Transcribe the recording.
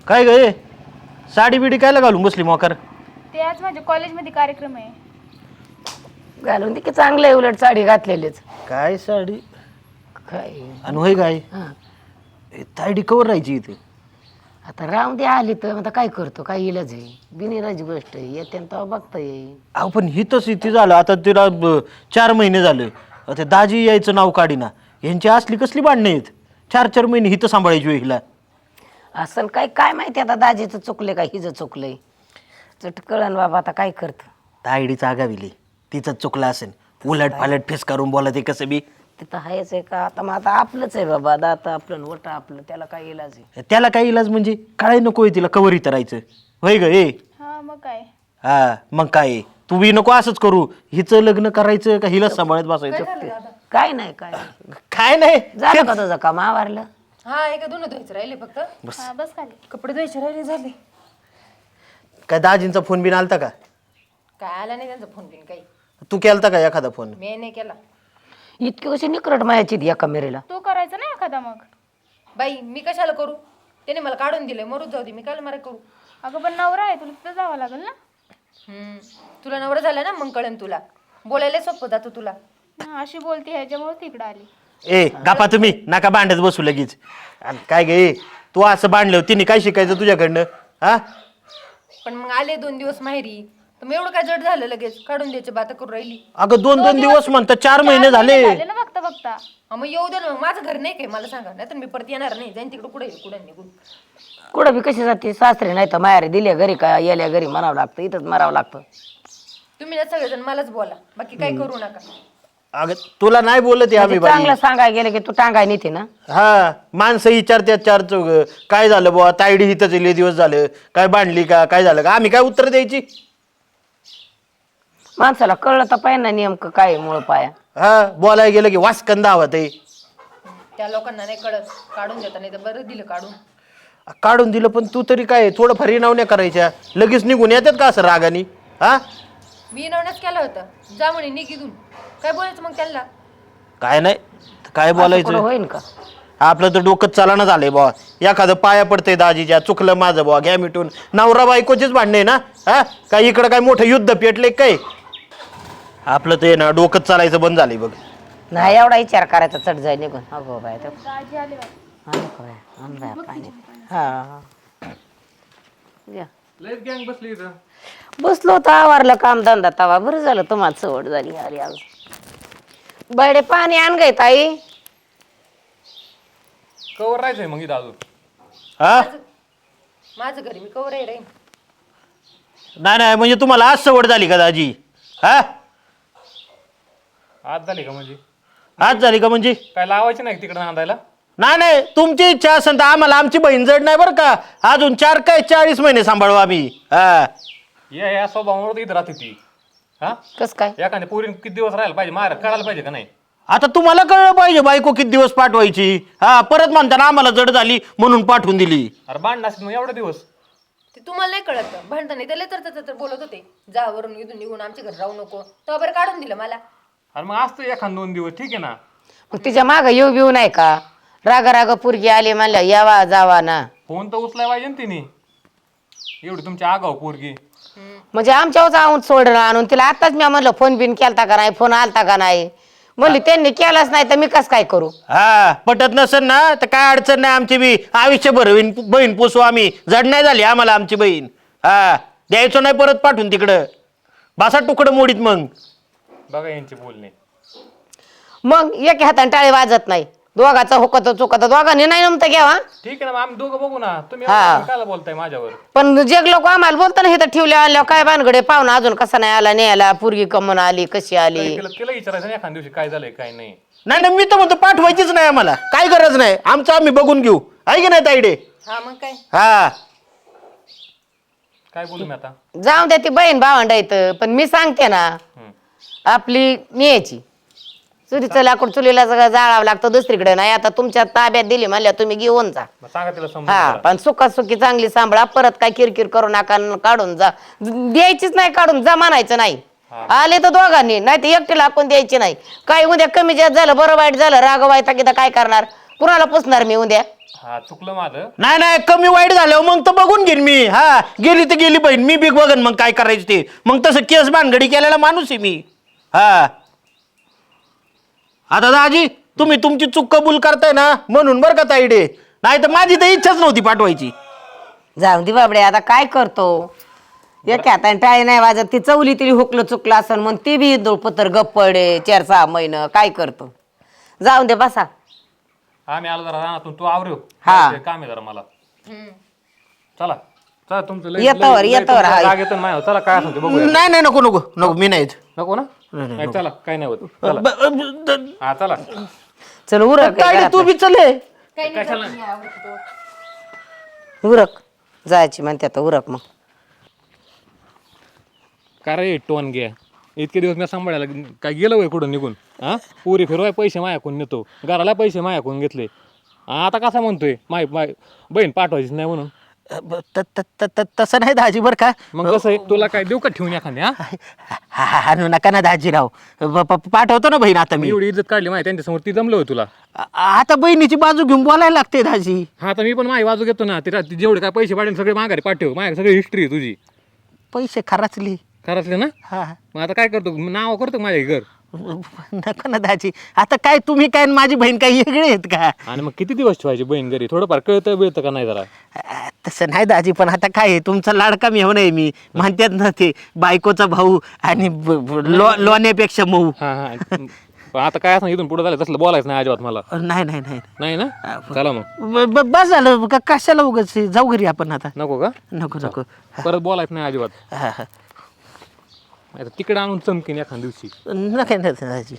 काय गे साडी बिडी कायला घालून बसली मोकार? ते आज माझ्या कॉलेजमध्ये कार्यक्रम आहे. घालून दे की चांगलं आहे, उलट साडी घातलेलीच. काय साडी काय आणि होय काय हा. तायडी कवर राहायची इथे. आता राहून दे, आली तर आता काय करतो, काय इलाज आहे, बिनिराची गोष्ट आहे, येते तेव्हा बघता येईल. अहो पण हिथंच इथे झालं आता तिला 4 महिने झाले. ते दाजी यायचं नाव काढीना. यांची असली कसली भांडणं आहेत? 4 महिने हिथं सांभाळायची होय हिला. असं काय काय माहिती आता दाजीचं चुकले का हिचं चुकलंय, चट कळण बाबा आता काय करत. तायडीच आगाविली तिचं चुकलं असेल. उलट पालट फेस करून बोलत कसं बी. तिथं आहेच आहे का आता, मग आता आपलंच आहे बाबा, दात आपलं वट आपलं, त्याला काय इलाज आहे. त्याला काय इलाज म्हणजे काय नकोय तिला कवर इथं राहायचं होय ग ए. हा मग काय. हा मग काय तू बी नको असंच करू. हिचं लग्न करायचं का हिला सांभाळत बसायचं? काय नाही काय काय नाही झालं का तुझं काम आवरलं? हा एका दोन धुवायचं राहिले फक्त. हा बस खाली. कपडे धुवायचे राहिले झाले. काय दाजींचा फोन बिन आलता का? काय आला नाही त्यांचा फोन बिन काही. तू केलता का एखादा फोन? मी नाही केला. इतकी कशी निकरट मायाची एका मेरेला. तू करायचं ना एखादा मग. बाई मी कशाला करू, त्याने मला काढून दिले, मरूच जाऊ दे, मी काय मारा करू. अगं पण नवरा आहे, तुला तिथं जावं लागेल ना. तुला नवरा झाला ना मग कळन तुला, बोलायला सोपं जातो तुला. हा, अशी बोलते ह्याच्यामुळे तिकडं आली. ए गापा तुम्ही नका भांडत बसू लगेच. आणि काय गे तू असं बांधलं तिने काय शिकायचं तुझ्याकडनं? हा पण मग आले 2 दिवस माहेरी, तर मग एवढं काय जड झालं लगेच काढून द्यायची बात करून राहिली. अगं 2 दिवस म्हणतात 4 महिने झाले. झाले ना बघता बघता. हा, मग येऊ दे ना, मग माझं घर नाही काय मला सांगा, नाही तर मी परत येणार नाही, जाईन तिकडे कुठे कुठं निघून. कुठं बी कशी जाते, सासरे नाही तर मायारे दिल्या घरी का येल्या घरी म्हणावं लागतं, इथंच मरावं लागतं. तुम्ही ना सगळेजण मलाच बोला, बाकी काही करू नका. अगं तुला नाही बोलत आहे आम्ही बाई. चांगलं सांगायला गेलं की तू टांगाय नेते ना. हा माणसं विचारतात 4 चौघ काय झालं बुवा, तायडी हिथंच लय दिवस झालं, काय बांधली का, काय झालं का? आम्ही काय उत्तर द्यायची? माणसाला कळलं तर पाहिजे ना नेमकं काय मूळ पाया. हा बोलायला गेलं की वासकन दावत आहे. त्या लोकांना नाही कळत, काढून देता, नाही तर बरं दिलं काढून. काढून दिलं पण तू तरी काय थोडं फार नावण्या करायच्या, लगेच निघून येतात का असं रागानी? हा मी नवनाच केलं होतं, जा म्हणे निघून, काय बोलायचं मग त्यांना. काय नाही काय कुठं बोलायचं. होईन का? आपलं तर डोकं चालणं झालंय बुवा. एखादं पाया पडतंय दाजीच्या, चुकलं माझं बुवा, घ्या मिटून. नवरा बायकोचीच भांडणे ना. हा काय इकडं काय मोठं युद्ध पेटले काय? आपलं ते ना डोकं चालायचं बंद झालंय बघ. नाही एवढा विचार करायचा, चढ जाय निघून. अगो बाय तर दाजी आले बाई. पाणी. हा या. लयच गँग बसली इथं. बसलो होतो आवरलं काम धंदा, तवा बरं झालं तुम्हाला सवड झाली. अरे आज बडे पाणी आण गय ताई. कवर राहायचंय मग इथं अजून. हा माझं घरी मी कवर आहे रे. नाही नाही म्हणजे तुम्हाला आज सवड झाली का दाजी? हा आज झाली का म्हणजे? आज झाली का म्हणजे? काय लावायची नाही तिकडे नांदायला? नाही नाही तुमची इच्छा असेल तर आम्हाला आमची बहीण जड नाही बरं का. अजून 4 काय 40 महिने सांभाळू आम्ही. हा या स्वभावामुळे इथं राहते ती. हा कस काय? एखाद्या पोरीन किती दिवस राहायला पाहिजे, मार काढायला पाहिजे का नाही? आता तुम्हाला कळलं पाहिजे बायको किती दिवस पाठवायची. हा परत म्हणताना आम्हाला जड झाली म्हणून पाठवून दिली. अरे बांध नसेल मग एवढे दिवस. ते तुम्हाला नाही कळत का? भांडता नाही त्याला तर बोलत होते, जा वरून इथून निघून आमच्या घर राहू नको, तो बरं काढून दिलं मला. अरे मग असतं एखाद 2 दिवस ठीक आहे ना. मग तिच्या माग येऊ बिऊ नाही का? राग राग पुरगी आली म्हणल्या यावा जावा ना. फोन तर उचलाय पाहिजे ना तिने, एवढी तुमची आगाव पोरगी. म्हणजे आमच्यावर आणून सोडलं आणून तिला. आताच मी म्हणलं फोन बिन केलता का नाही, फोन आलता का नाही. म्हणली त्यांनी केलाच नाही तर मी कस काय करू. हा पटत नसेल ना तर काय अडचण नाही. आमची बी आयुष्यभर बहीण पोसू आम्ही. जड नाही झाली आम्हाला आमची बहीण. हा द्यायचं नाही परत पाठवून तिकडं. बासा तुकडं मोडीत मग. बघा यांचे बोलणे. मग एक हाताने टाळी वाजत नाही. दोघाचा हुकत चुकत दोघांनी नाही नमतं घ्यावा. ठीक आहे ना, मग आम्ही दोघं बघू ना. तुम्ही हा. काय बोलताय माझ्यावर? पण जे लोक आम्हाला बोलताना हे तर ठेवल्या आल्या काय भानगडे पाहुणा अजून कसा नाही आला नाही आला, पुरगी कमून आली कशी आली. तिला विचारायचं ना एखाद्या दिवशी काय झालंय काय नाही. नाही नाही मी तर म्हणतो पाठवायचीच नाही आम्हाला. काय गरज नाही. आमचं आम्ही बघून घेऊ. आहे की नाही ताईडे? हा मग काय. हा काय बोलू मी आता? जाऊन द्या ती बहीण भावंड येतं. पण मी सांगते ना आपली न्यायची. चुलीचं लाकूड चुलीला जाळावं लागतं, दुसरीकडे नाही. आता तुमच्या ताब्यात दिली म्हणल्या तुम्ही घेऊन जा. मग सांगा तिला समजून हा जरा. पण सुखासुखी चांगली सांभाळा. परत काय किरकिर करू नका. काढून जा द्यायचीच नाही, काढून जा म्हणायचं नाही. आले तर दोघांनी, नाही तर एकटीला आपण द्यायची नाही. काय उद्या कमी जास्त झालं, बरं वाईट झालं, राग वायता किती काय करणार? कुणाला पुसणार मी उद्या? हा चुकलं माझं. नाही नाही कमी वाईट झाल्यावर मग तर बघून घेईन मी. हा गेली तर गेली बहीण, मी बी बघन मग काय करायचं ते. मग तसं केस भानगडी केलेला माणूस आहे मी. हा आता दाजी तुम्ही तुमची चूक कबूल करताय ना म्हणून बरं का ताईडे, नाही तर माझी तर इच्छाच नव्हती पाठवायची. जाऊ दे बाबडे, आता काय करतो. एक हाताने टाळी नाही वाजत. ती चवली तरी हुकलं चुकलं असन मग ती बी पत्र गप्प पडे 4-6 महिने. काय करतो, जाऊ दे बसा. आम्ही आलो जरा रानातून, तू आवरेव. हा. काम आहे जरा मला. चला चला तुमचं येतावर हाय. राग येतो ना माझ्यावर. चला काय असं ते बघूया. नाही नाही नको नको नको मी नाहीत. नको ना. नाही चला काय नाही होत. चला हा चला. चल उरक ताईडे तू बी चले. कशाला उरक जायची म्हणते आता, उरक मग. का रे टोन घ्या, इतके दिवस मी सांभाळायला काय गेलं वय कुठं निघून. हा पुरी फिरवाय पैसे मायाकून नेतो, घराला पैसे मायाकून घेतले. आता कसा म्हणतोय माय बहीण पाठवायचीच नाही म्हणून. तसं नाही दाजी बरं का. मग कसं आहे, तुला काय देऊ का ठेवून एखाद्या. आणू नका ना दाजीराव, पाठवतो ना बहीण आता मी. एवढी इज्जत काढली माहिती त्यांच्यासमोर, ती जमलं होय तुला. आता बहिणीची बाजू घेऊन बोलायला लागते दाजी. हा आता मी पण माझी बाजू घेतो ना. तिला जेवढे काय पैसे पाडेल सगळे माघारी पाठव. माझ्या सगळी हिस्ट्री आहे तुझी. पैसे खराचली. खरंचले ना. हा मग आता काय करतो, नाव करतो माझ्या घर. नका ना दाजी, आता काय तुम्ही काय आणि माझी बहीण काय वेगळे आहेत का. आणि मग किती दिवस ठेवायची बहीण घरी, थोडंफार कळतं बिळतं का नाही जरा. तसं नाही दाजी, पण आता काय आहे, तुमचा लाडका मी हो नाही मी. म्हणतात ना ते बायकोचा भाऊ आणि लोण्यापेक्षा मऊ. हा हा पण आता काय असं इथून पुढे झालं तसलं बोलायचं नाही अजिबात मला. नाही नाही नाही नाही ना. चला मग बस झालं कशाला उगाच जाऊ घरी आपण आता. नको का. नको नको. परत बोलायचं नाही अजिबात. हा हा आता तिकडे आणून चमकीन एखाद्या दिवशी. नका दाजी.